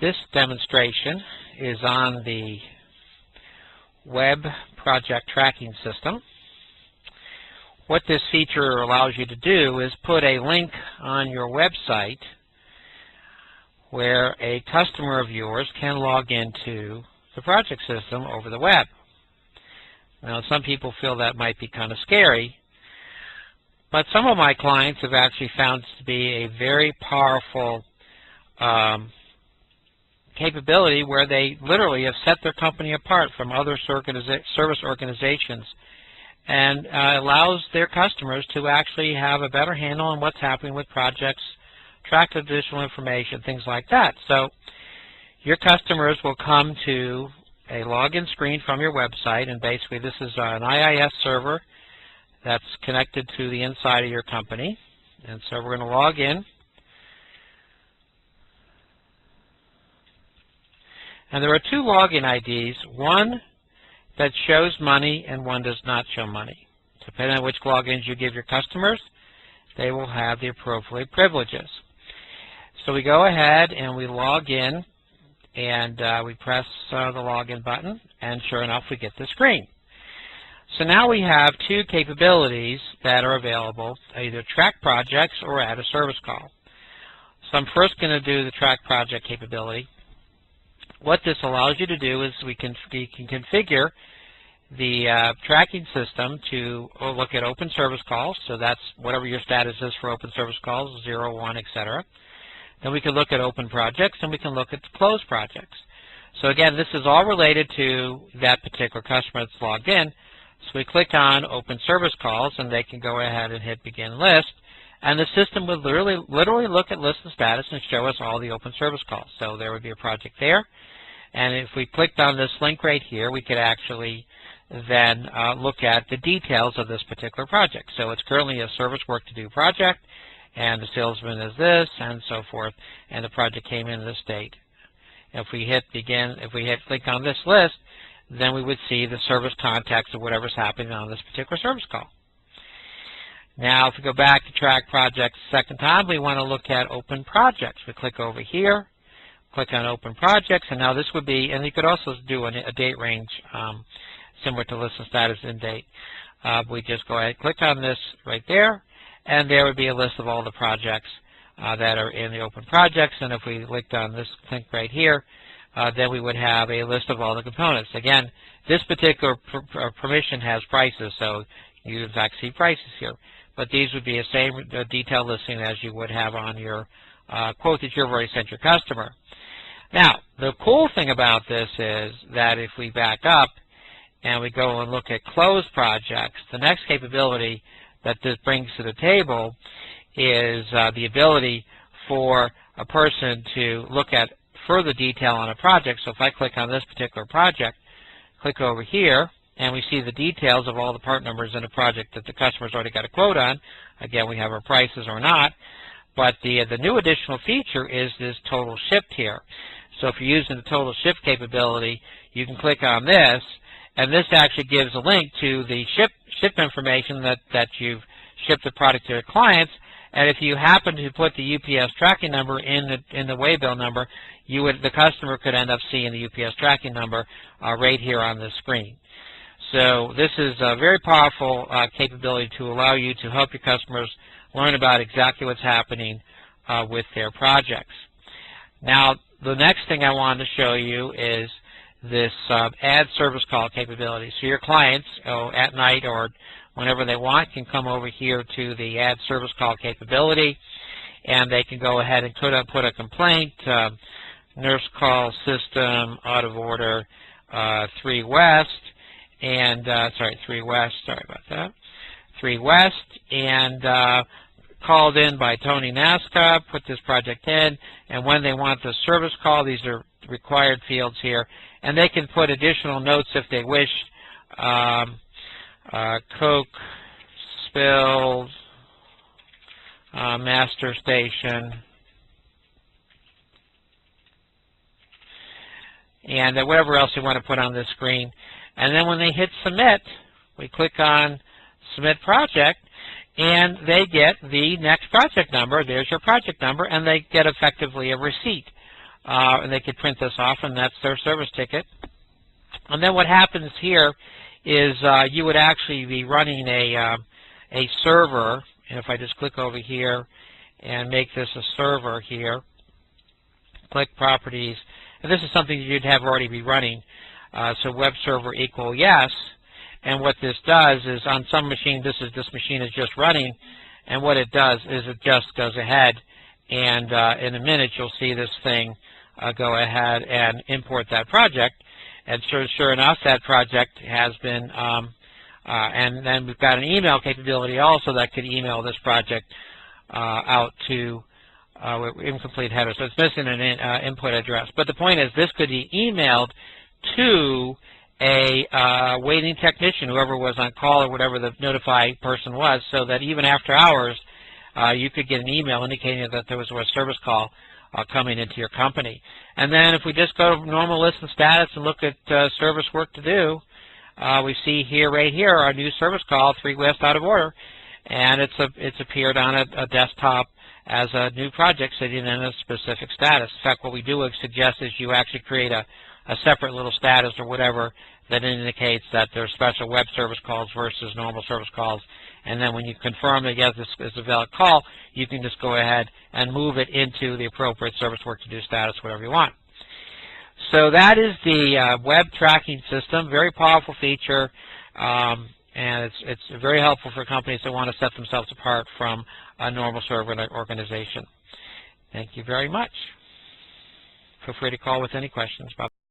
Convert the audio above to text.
This demonstration is on the Web Project Tracking System. What this feature allows you to do is put a link on your website where a customer of yours can log into the project system over the web. Now, some people feel that might be kind of scary, but some of my clients have actually found it to be a very powerful capability where they literally have set their company apart from other service organizations, and allows their customers to actually have a better handle on what's happening with projects, track additional information, things like that. So your customers will come to a login screen from your website, and basically this is an IIS server that's connected to the inside of your company. And so we're going to log in. And there are two login IDs, one that shows money and one does not show money. Depending on which logins you give your customers, they will have the appropriate privileges. So we go ahead and we log in, and we press the login button, and sure enough we get the screen. So now we have two capabilities that are available, either track projects or add a service call. So I'm first going to do the track project capability. What this allows you to do is we can configure the tracking system to look at open service calls. So that's whatever your status is for open service calls, 0, 1, etc. Then we can look at open projects, and we can look at closed projects. So again, this is all related to that particular customer that's logged in. So we click on open service calls, and they can go ahead and hit begin list. And the system would literally look at list and status and show us all the open service calls. So there would be a project there. And if we clicked on this link right here, we could actually then look at the details of this particular project. So it's currently a service work to do project, and the salesman is this, and so forth, and the project came in this date. If we hit begin, if we hit click on this list, then we would see the service context of whatever's happening on this particular service call. Now, if we go back to track projects a second time, we want to look at open projects. We click over here, click on open projects, and now this would be, and you could also do a date range similar to list and status in date. We just go ahead and click on this right there, and there would be a list of all the projects that are in the open projects. And if we clicked on this link right here, then we would have a list of all the components. Again, this particular permission has prices, so you in fact see prices here. But these would be the same detailed listing as you would have on your quote that you've already sent your customer. Now, the cool thing about this is that if we back up and we go and look at closed projects, the next capability that this brings to the table is the ability for a person to look at further detail on a project. So if I click on this particular project, click over here, and we see the details of all the part numbers in a project that the customer's already got a quote on. Again, we have our prices or not. But the new additional feature is this total shipped here. So if you're using the total ship capability, you can click on this, and this actually gives a link to the ship information that you've shipped the product to your clients. And if you happen to put the UPS tracking number in the waybill number, the customer could end up seeing the UPS tracking number right here on the screen. So this is a very powerful capability to allow you to help your customers learn about exactly what's happening with their projects. Now, the next thing I wanted to show you is this add service call capability. So your clients, at night or whenever they want, can come over here to the add service call capability, and they can go ahead and put a complaint, nurse call system, out of order, 3 West, and, 3 West, sorry about that, 3 West, and called in by Tony Nasca, put this project in, and when they want the service call, these are required fields here, and they can put additional notes if they wish, Coke spilled, master station, and whatever else they want to put on this screen. And then when they hit submit, we click on submit project, and they get the next project number. There's your project number, and they get effectively a receipt and they could print this off, and that's their service ticket. And then what happens here is you would actually be running a server, and if I just click over here and make this a server here, click Properties, and this is something you'd have already be running, so web server equal yes, and what this does is on some machine, this machine is just running, and what it does is it just goes ahead, and in a minute you'll see this thing go ahead and import that project, and sure enough, that project has been, and then we've got an email capability also that could email this project out to incomplete header. So it's missing an input address. But the point is, this could be emailed to a waiting technician, whoever was on call or whatever the notify person was, so that even after hours, you could get an email indicating that there was a service call coming into your company. And then if we just go to normal list and status and look at service work to do, we see here, right here, our new service call, 3 West out of order, and it's appeared on a desktop as a new project sitting in a specific status. In fact, what we do suggest is you actually create a separate little status or whatever that indicates that there's special web service calls versus normal service calls. And then when you confirm that yes, this is a valid call, you can just go ahead and move it into the appropriate service work to do status, whatever you want. So that is the web tracking system, very powerful feature, and it's very helpful for companies that want to set themselves apart from a normal server organization. Thank you very much. Feel free to call with any questions. Bye.